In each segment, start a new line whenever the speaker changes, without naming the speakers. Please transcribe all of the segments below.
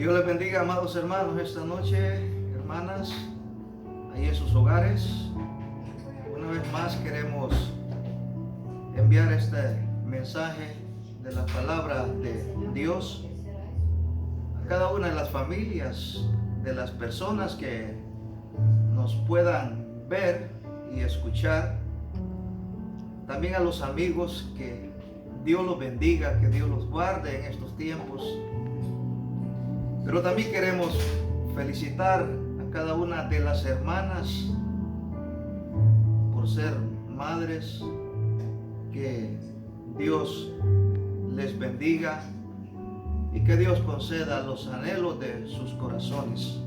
Dios les bendiga, amados hermanos, esta noche, hermanas, ahí en sus hogares. Una vez más queremos enviar este mensaje de la palabra de Dios a cada una de las familias, de las personas que nos puedan ver y escuchar. También a los amigos, que Dios los bendiga, que Dios los guarde en estos tiempos. Pero también queremos felicitar a cada una de las hermanas por ser madres. Que Dios les bendiga y que Dios conceda los anhelos de sus corazones.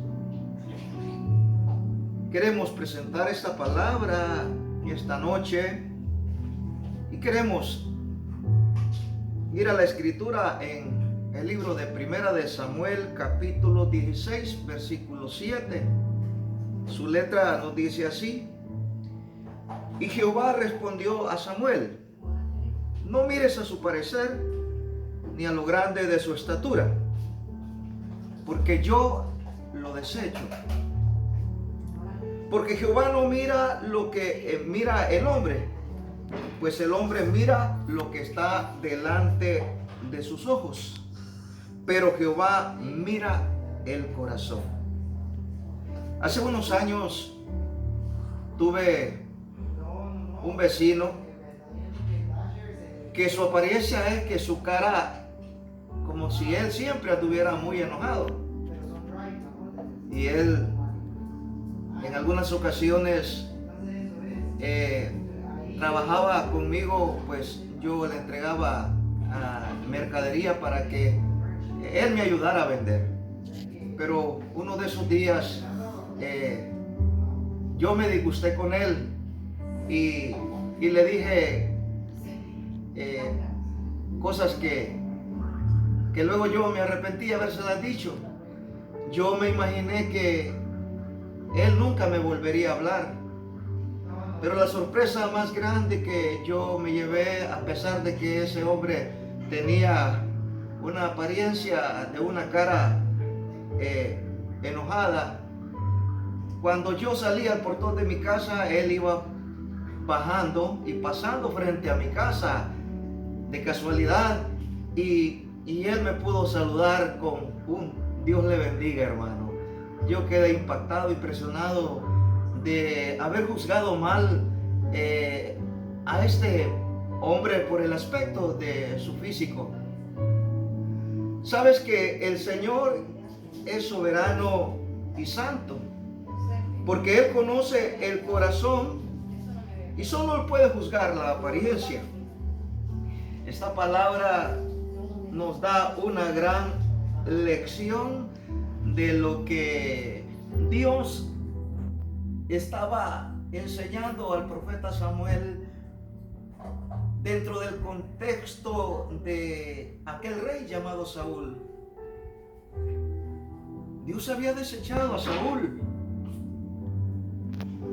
Queremos presentar esta palabra esta noche y queremos ir a la escritura en el libro de Primera de Samuel, capítulo 16, versículo 7. Su letra nos dice así: y Jehová respondió a Samuel: no mires a su parecer, ni a lo grande de su estatura, porque yo lo desecho. Porque Jehová no mira lo que mira el hombre, pues el hombre mira lo que está delante de sus ojos, pero Jehová mira el corazón. Hace unos años tuve un vecino que su apariencia es que su cara, como si él siempre estuviera muy enojado. Y él en algunas ocasiones trabajaba conmigo, pues yo le entregaba mercadería para que él me ayudara a vender. Pero uno de esos días yo me disgusté con él y le dije cosas que luego yo me arrepentí de habérselas dicho. Yo me imaginé que él nunca me volvería a hablar, pero la sorpresa más grande que yo me llevé, a pesar de que ese hombre tenía una apariencia de una cara enojada, cuando yo salía al portón de mi casa, él iba bajando y pasando frente a mi casa de casualidad, y él me pudo saludar con un Dios le bendiga, hermano. Yo quedé impactado, impresionado de haber juzgado mal a este hombre por el aspecto de su físico. Sabes que el Señor es soberano y santo, porque Él conoce el corazón y solo Él puede juzgar la apariencia. Esta palabra nos da una gran lección de lo que Dios estaba enseñando al profeta Samuel dentro del contexto de aquel rey llamado Saúl. Dios había desechado a Saúl.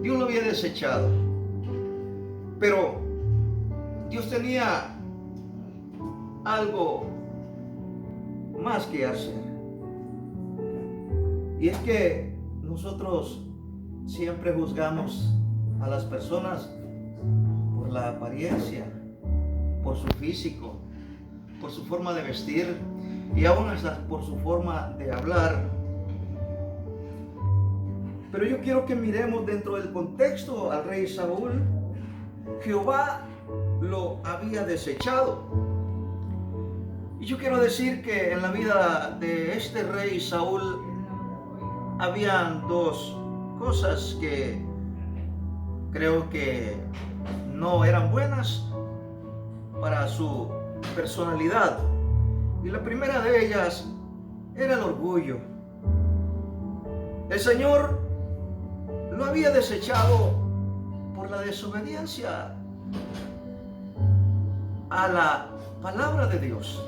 Dios lo había desechado. Pero Dios tenía algo más que hacer. Y es que nosotros siempre juzgamos a las personas por la apariencia, por su físico, por su forma de vestir y aún hasta por su forma de hablar. Pero yo quiero que miremos dentro del contexto al rey Saúl. Jehová lo había desechado. Y yo quiero decir que en la vida de este rey Saúl habían dos cosas que creo que no eran buenas para su personalidad. Y la primera de ellas era el orgullo. El Señor lo había desechado por la desobediencia a la palabra de Dios.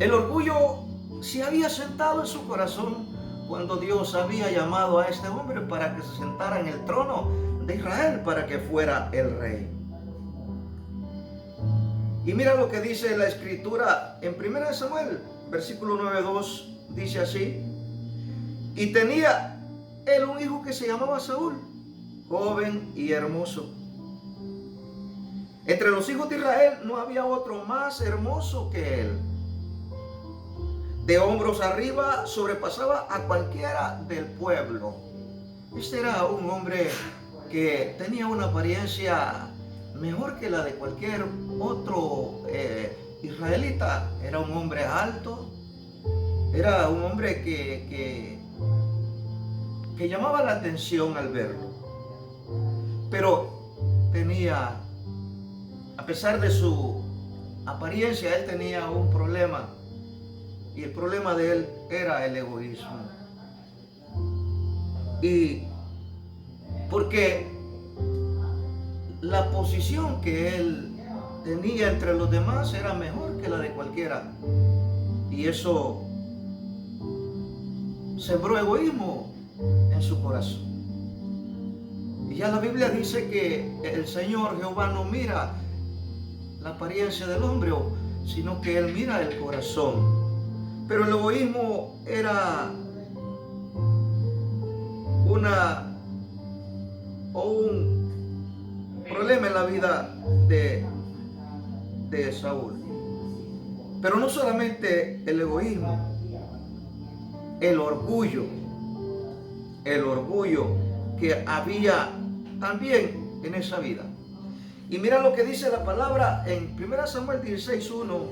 El orgullo se había sentado en su corazón cuando Dios había llamado a este hombre para que se sentara en el trono de Israel, para que fuera el rey. Y mira lo que dice la escritura en 1 Samuel versículo 9:2 dice así: y tenía él un hijo que se llamaba Saúl, joven y hermoso. Entre los hijos de Israel no había otro más hermoso que él. De hombros arriba sobrepasaba a cualquiera del pueblo. Este era un hombre que tenía una apariencia mejor que la de cualquier otro israelita. Era un hombre alto, era un hombre que llamaba la atención al verlo. Pero tenía, a pesar de su apariencia, él tenía un problema. Y el problema de él era el egoísmo. Y porque la posición que él tenía entre los demás era mejor que la de cualquiera. Y eso sembró egoísmo en su corazón. Y ya la Biblia dice que el Señor Jehová no mira la apariencia del hombre, sino que Él mira el corazón. Pero el egoísmo era un problema en la vida de Saúl. Pero no solamente el egoísmo, el orgullo que había también en esa vida. Y mira lo que dice la palabra en 1 Samuel 16:1.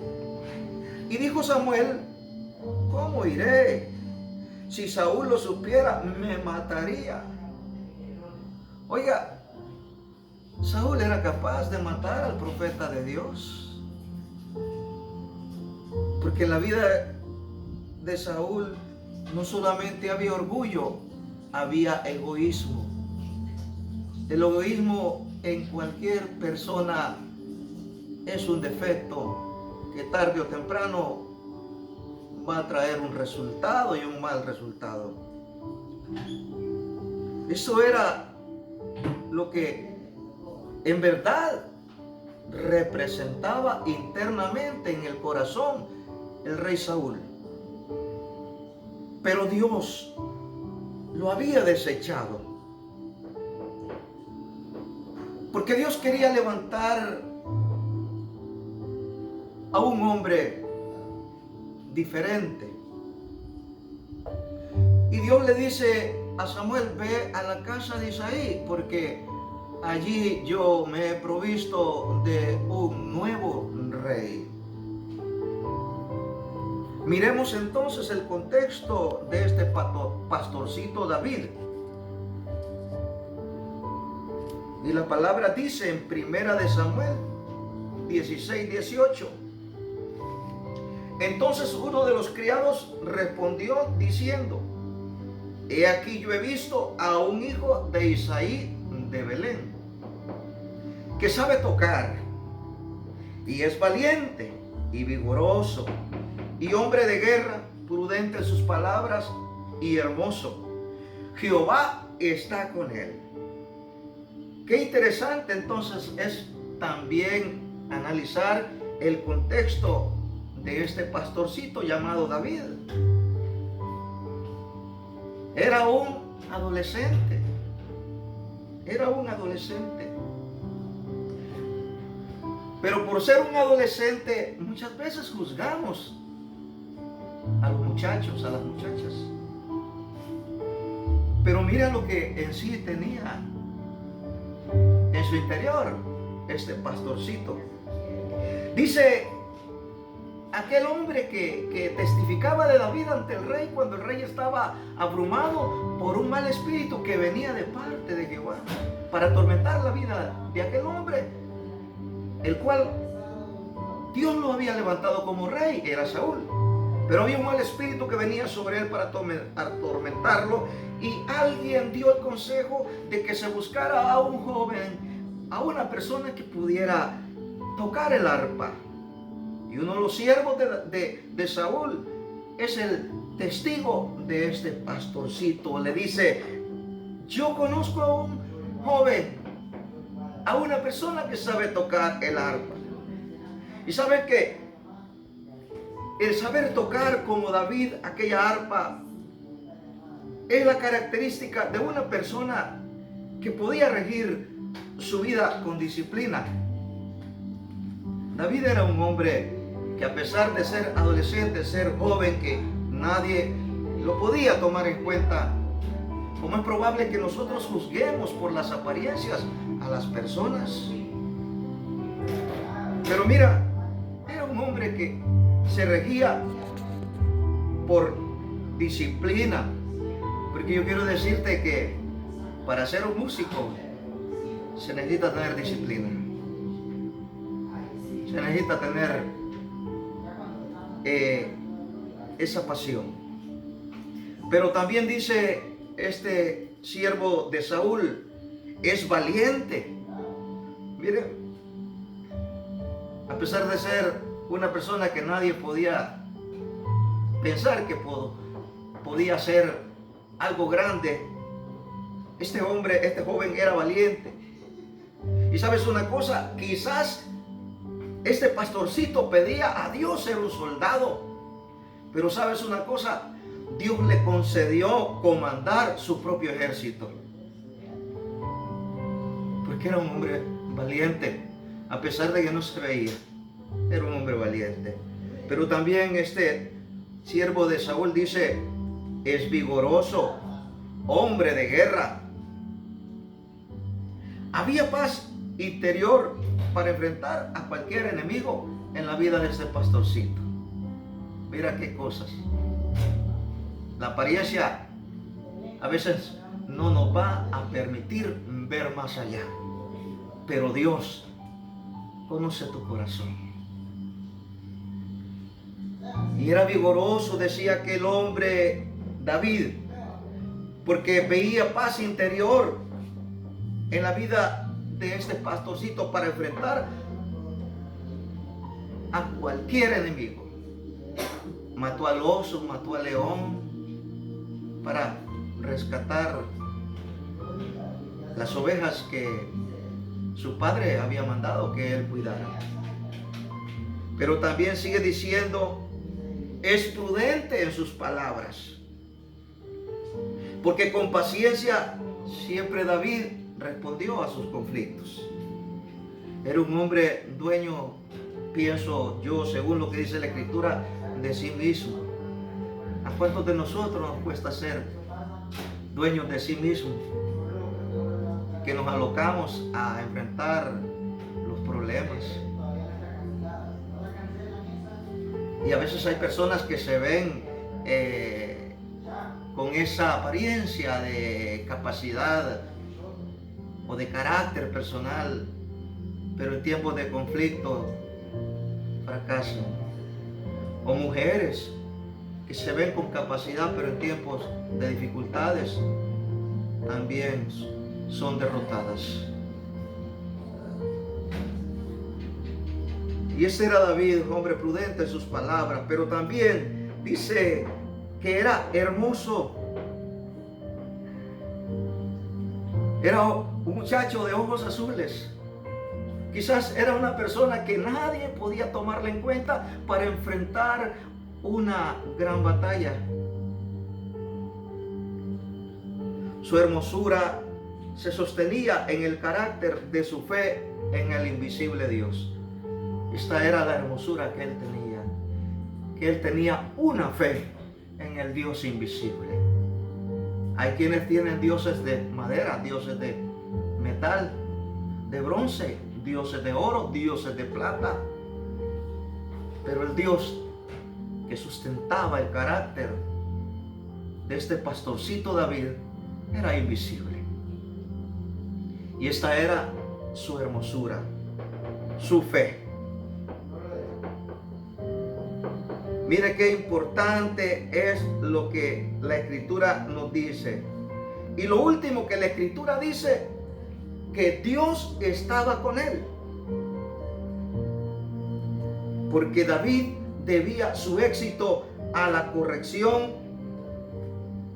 Y dijo Samuel: ¿cómo iré? Si Saúl lo supiera, me mataría. Oiga, Saúl era capaz de matar al profeta de Dios. Porque en la vida de Saúl no solamente había orgullo, había egoísmo. El egoísmo en cualquier persona es un defecto que tarde o temprano va a traer un resultado, y un mal resultado. Eso era lo que en verdad representaba internamente en el corazón el rey Saúl. Pero Dios lo había desechado, porque Dios quería levantar a un hombre diferente. Y Dios le dice a Samuel: ve a la casa de Isaí, porque allí yo me he provisto de un nuevo rey. Miremos entonces el contexto de este pastorcito David. Y la palabra dice en 1 Samuel 16:18. Entonces uno de los criados respondió diciendo: he aquí, yo he visto a un hijo de Isaí de Belén, que sabe tocar, y es valiente y vigoroso, y hombre de guerra, prudente en sus palabras y hermoso. Jehová está con él. Qué interesante entonces es también analizar el contexto de este pastorcito llamado David. Era un adolescente. Pero por ser un adolescente, muchas veces juzgamos a los muchachos, a las muchachas. Pero mira lo que en sí tenía en su interior este pastorcito. Dice: aquel hombre que testificaba de David ante el rey cuando el rey estaba abrumado por un mal espíritu que venía de parte de Jehová para atormentar la vida de aquel hombre, el cual Dios lo había levantado como rey, era Saúl. Pero había un mal espíritu que venía sobre él para atormentarlo, y alguien dio el consejo de que se buscara a un joven, a una persona que pudiera tocar el arpa. Y uno de los siervos de Saúl es el testigo de este pastorcito. Le dice: yo conozco a un joven, a una persona que sabe tocar el arpa. Y sabe que el saber tocar como David aquella arpa es la característica de una persona que podía regir su vida con disciplina. David era un hombre que, a pesar de ser adolescente, ser joven, que nadie lo podía tomar en cuenta, como es probable que nosotros juzguemos por las apariencias a las personas. Pero mira, era un hombre que se regía por disciplina. Porque yo quiero decirte que para ser un músico se necesita tener disciplina. Se necesita tener esa pasión. Pero también dice este siervo de Saúl, es valiente. Mire, a pesar de ser una persona que nadie podía pensar que podía ser algo grande, este joven era valiente. Y sabes una cosa, quizás este pastorcito pedía a Dios ser un soldado, pero sabes una cosa, Dios le concedió comandar su propio ejército, porque era un hombre valiente, a pesar de que no se veía, era un hombre valiente. Pero también este siervo de Saúl dice, es vigoroso, hombre de guerra. Había paz interior para enfrentar a cualquier enemigo en la vida de este pastorcito. Mira qué cosas. La apariencia a veces no nos va a permitir ver más allá, pero Dios conoce tu corazón. Y era vigoroso, decía aquel hombre David, porque veía paz interior en la vida de este pastorcito para enfrentar a cualquier enemigo. Mató al oso, mató al león para rescatar las ovejas que su padre había mandado que él cuidara. Pero también sigue diciendo, es prudente en sus palabras, porque con paciencia siempre David respondió a sus conflictos. Era un hombre dueño, pienso yo, según lo que dice la Escritura, de sí mismo. ¿A cuántos de nosotros nos cuesta ser dueños de sí mismos? Que nos alocamos a enfrentar los problemas. Y a veces hay personas que se ven con esa apariencia de capacidad o de carácter personal, pero en tiempos de conflicto fracasan. O mujeres que se ven con capacidad, pero en tiempos de dificultades también son derrotadas. Y ese era David, hombre prudente en sus palabras, pero también dice que era hermoso. Era un muchacho de ojos azules. Quizás era una persona que nadie podía tomarla en cuenta para enfrentar una gran batalla. Su hermosura se sostenía en el carácter de su fe en el invisible Dios. Esta era la hermosura que él tenía, que él tenía una fe en el Dios invisible. Hay quienes tienen dioses de madera, dioses de metal, de bronce, dioses de oro, dioses de plata, pero el Dios que sustentaba el carácter de este pastorcito David era invisible. Y esta era su hermosura, su fe. Mire qué importante es lo que la Escritura nos dice. Y lo último que la Escritura dice, que Dios estaba con él. Porque David debía su éxito a la corrección,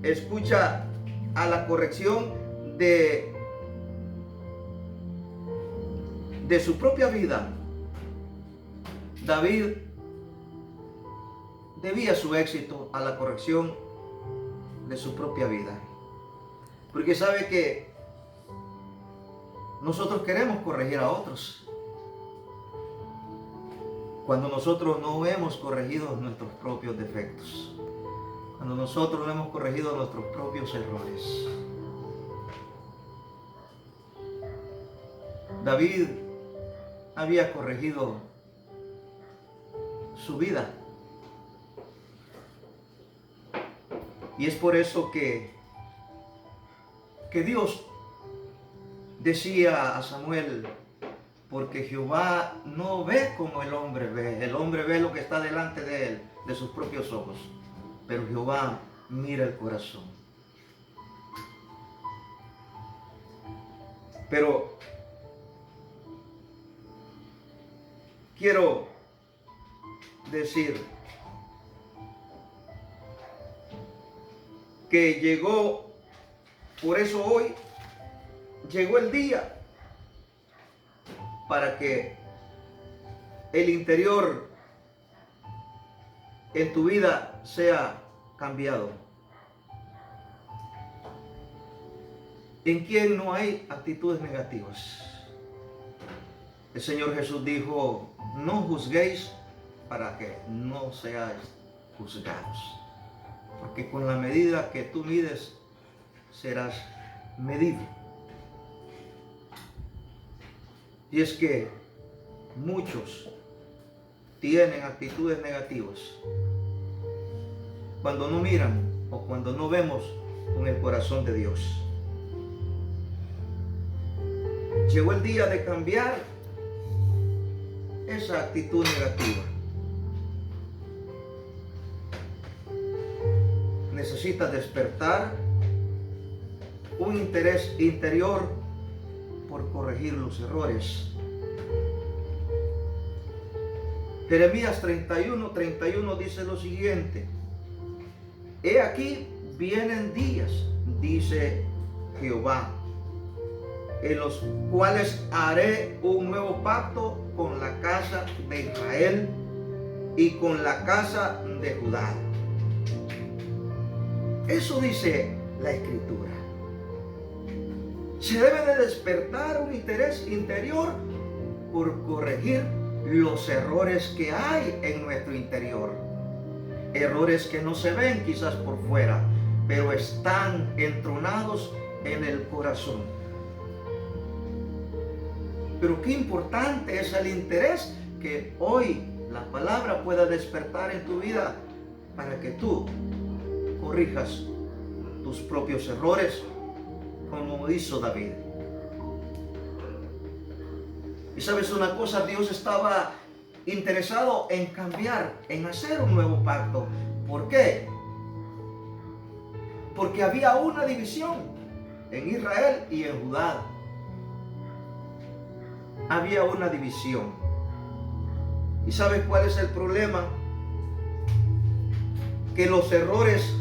escucha, a la corrección de su propia vida. David debía su éxito a la corrección de su propia vida. Porque sabe que nosotros queremos corregir a otros cuando nosotros no hemos corregido nuestros propios defectos, cuando nosotros no hemos corregido nuestros propios errores. David había corregido su vida. Y es por eso que Dios decía a Samuel, porque Jehová no ve como el hombre ve lo que está delante de él, de sus propios ojos, pero Jehová mira el corazón. Pero quiero decir que llegó, por eso hoy llegó el día para que el interior en tu vida sea cambiado. ¿En quién no hay actitudes negativas? El Señor Jesús dijo, no juzguéis para que no seáis juzgados. Porque con la medida que tú mides, serás medido. Y es que muchos tienen actitudes negativas cuando no miran o cuando no vemos con el corazón de Dios. Llegó el día de cambiar esa actitud negativa. Necesitas despertar un interés interior por corregir los errores. Jeremías 31:31 dice lo siguiente: he aquí vienen días, dice Jehová, en los cuales haré un nuevo pacto con la casa de Israel y con la casa de Judá. Eso dice la Escritura. Se debe de despertar un interés interior por corregir los errores que hay en nuestro interior. Errores que no se ven quizás por fuera, pero están entronados en el corazón. Pero qué importante es el interés que hoy la palabra pueda despertar en tu vida para que tú corrijas tus propios errores, como hizo David. Y sabes una cosa, Dios estaba interesado en cambiar, en hacer un nuevo pacto. ¿Por qué? Porque había una división en Israel y en Judá. Había una división. ¿Y sabes cuál es el problema? Que los errores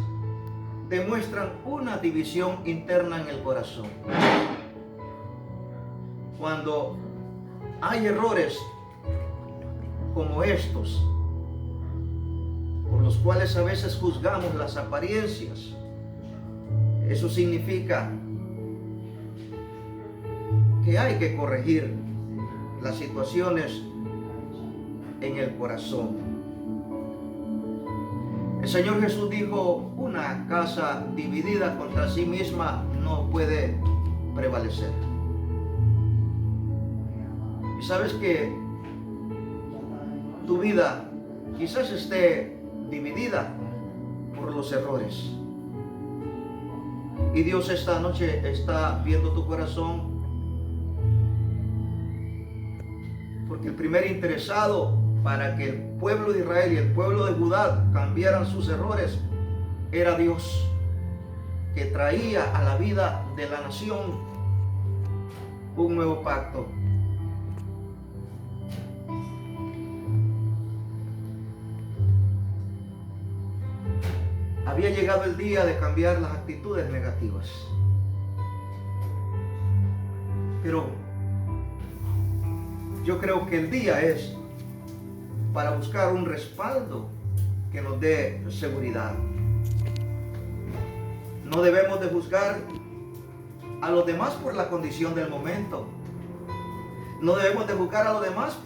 demuestran una división interna en el corazón. Cuando hay errores como estos, por los cuales a veces juzgamos las apariencias, eso significa que hay que corregir las situaciones en el corazón. El Señor Jesús dijo, una casa dividida contra sí misma no puede prevalecer. Y sabes que tu vida quizás esté dividida por los errores. Y Dios esta noche está viendo tu corazón, porque el primer interesado para que el pueblo de Israel y el pueblo de Judá cambiaran sus errores era Dios, que traía a la vida de la nación un nuevo pacto. Había llegado el día de cambiar las actitudes negativas. Pero yo creo que el día es para buscar un respaldo que nos dé seguridad. No debemos de juzgar a los demás por la condición del momento. No debemos de juzgar a los demás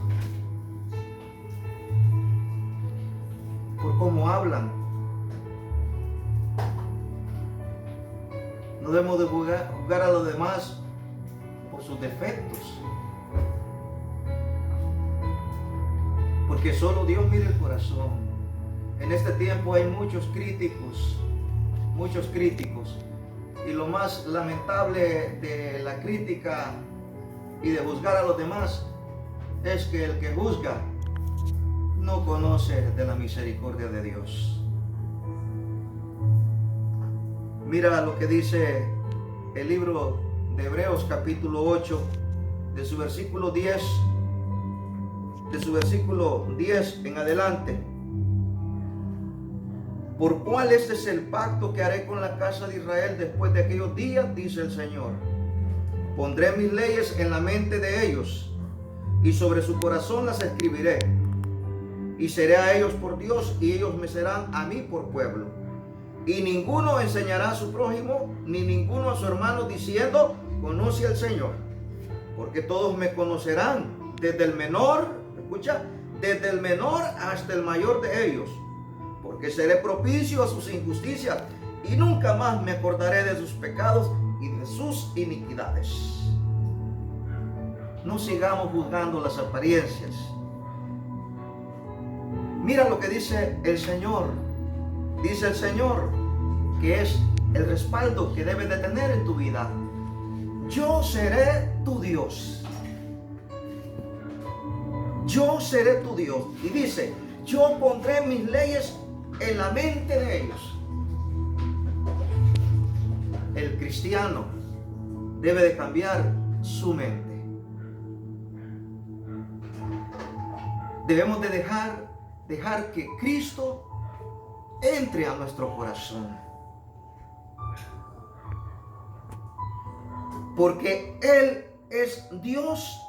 por cómo hablan. No debemos de juzgar a los demás por sus defectos. Porque solo Dios mira el corazón. En este tiempo hay muchos críticos. Y lo más lamentable de la crítica y de juzgar a los demás es que el que juzga no conoce de la misericordia de Dios. Mira lo que dice el libro de Hebreos capítulo 8, de su versículo 10 en adelante. Por cuál este es el pacto que haré con la casa de Israel después de aquellos días, dice el Señor. Pondré mis leyes en la mente de ellos y sobre su corazón las escribiré. Y seré a ellos por Dios y ellos me serán a mí por pueblo. Y ninguno enseñará a su prójimo ni ninguno a su hermano diciendo, conoce al Señor. Porque todos me conocerán, desde el menor, escucha, desde el menor hasta el mayor de ellos. Porque seré propicio a sus injusticias y nunca más me acordaré de sus pecados y de sus iniquidades. No sigamos juzgando las apariencias. Mira lo que dice el Señor. Dice el Señor que es el respaldo que debes de tener en tu vida. Yo seré tu Dios. Yo seré tu Dios. Y dice, yo pondré mis leyes en la mente de ellos. El cristiano debe de cambiar su mente. Debemos de dejar que Cristo entre a nuestro corazón. Porque Él es Dios.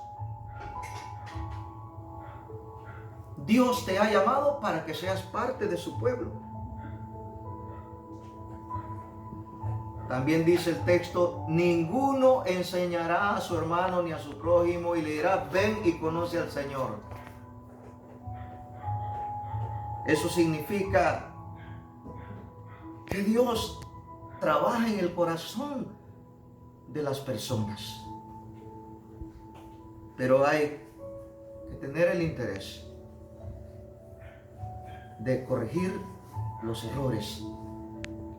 Dios te ha llamado para que seas parte de su pueblo. También dice el texto, ninguno enseñará a su hermano ni a su prójimo y le dirá, ven y conoce al Señor. Eso significa que Dios trabaja en el corazón de las personas. Pero hay que tener el interés de corregir los errores.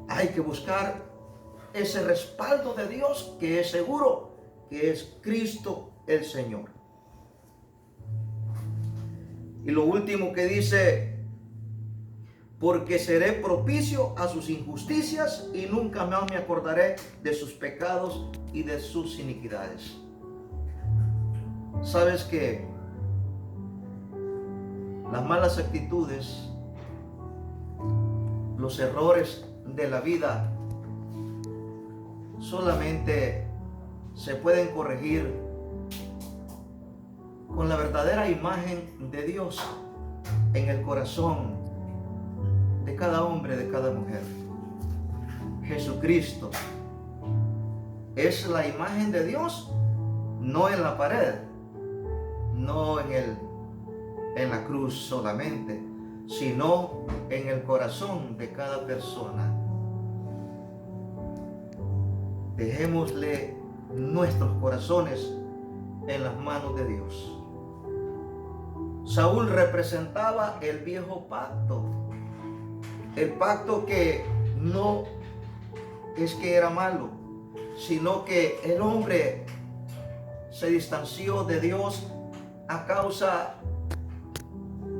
Hay que buscar ese respaldo de Dios que es seguro, que es Cristo el Señor. Y lo último que dice, porque seré propicio a sus injusticias y nunca más me acordaré de sus pecados y de sus iniquidades. ¿Sabes que las malas actitudes, los errores de la vida solamente se pueden corregir con la verdadera imagen de Dios en el corazón de cada hombre, de cada mujer? Jesucristo es la imagen de Dios, no en la pared, no en la cruz solamente, sino en el corazón de cada persona. Dejémosle nuestros corazones en las manos de Dios. Saúl representaba el viejo pacto, el pacto que no es que era malo, sino que el hombre se distanció de Dios a causa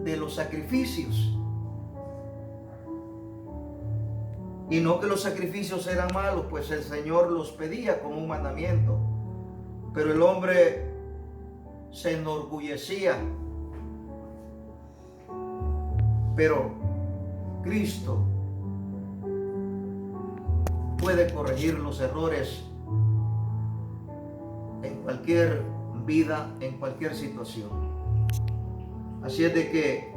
de los sacrificios. Y no que los sacrificios eran malos, pues el Señor los pedía como un mandamiento. Pero el hombre se enorgullecía. Pero Cristo puede corregir los errores en cualquier vida, en cualquier situación. Así es de que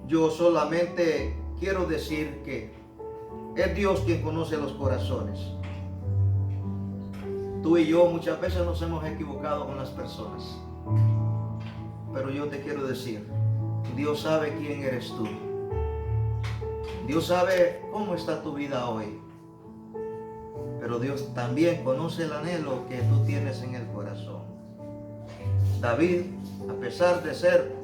Yo solamente quiero decir que es Dios quien conoce los corazones. Tú y yo muchas veces nos hemos equivocado con las personas. Pero yo te quiero decir, Dios sabe quién eres tú. Dios sabe cómo está tu vida hoy. Pero Dios también conoce el anhelo que tú tienes en el corazón. David, a pesar de ser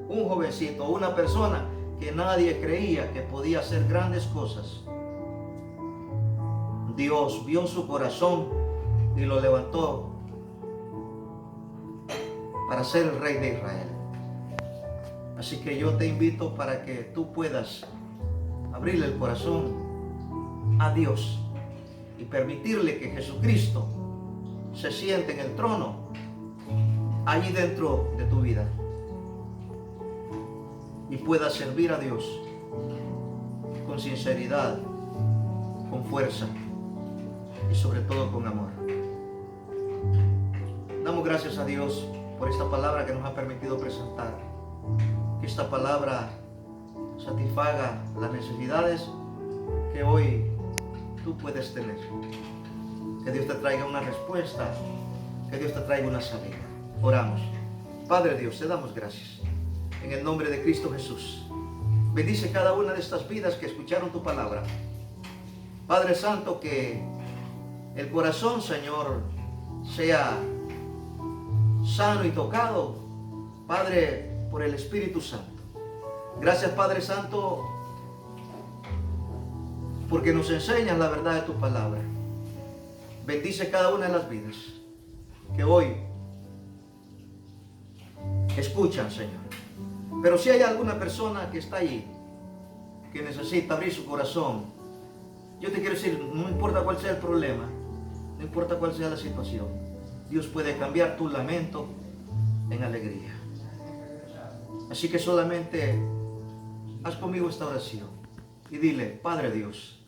un jovencito, una persona que nadie creía que podía hacer grandes cosas, Dios vio su corazón y lo levantó para ser el rey de Israel. Así que yo te invito para que tú puedas abrirle el corazón a Dios y permitirle que Jesucristo se siente en el trono allí dentro de tu vida y pueda servir a Dios con sinceridad, con fuerza y sobre todo con amor. Damos gracias a Dios por esta palabra que nos ha permitido presentar. Que esta palabra satisfaga las necesidades que hoy tú puedes tener. Que Dios te traiga una respuesta, que Dios te traiga una salida. Oramos. Padre Dios, te damos gracias. En el nombre de Cristo Jesús. Bendice cada una de estas vidas que escucharon tu palabra. Padre Santo, que el corazón, Señor, sea sano y tocado, Padre, por el Espíritu Santo. Gracias, Padre Santo, porque nos enseñas la verdad de tu palabra. Bendice cada una de las vidas que hoy escuchan, Señor. Pero si hay alguna persona que está allí, que necesita abrir su corazón, yo te quiero decir, no importa cuál sea el problema, no importa cuál sea la situación, Dios puede cambiar tu lamento en alegría. Así que solamente haz conmigo esta oración y dile: Padre Dios,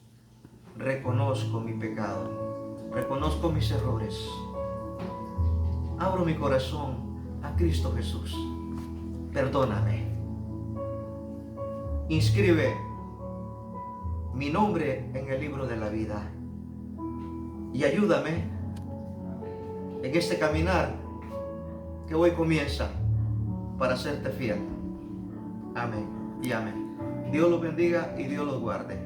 reconozco mi pecado, reconozco mis errores, abro mi corazón a Cristo Jesús, perdóname, inscribe mi nombre en el libro de la vida y ayúdame en este caminar que hoy comienza para serte fiel. Amén y amén. Dios los bendiga y Dios los guarde.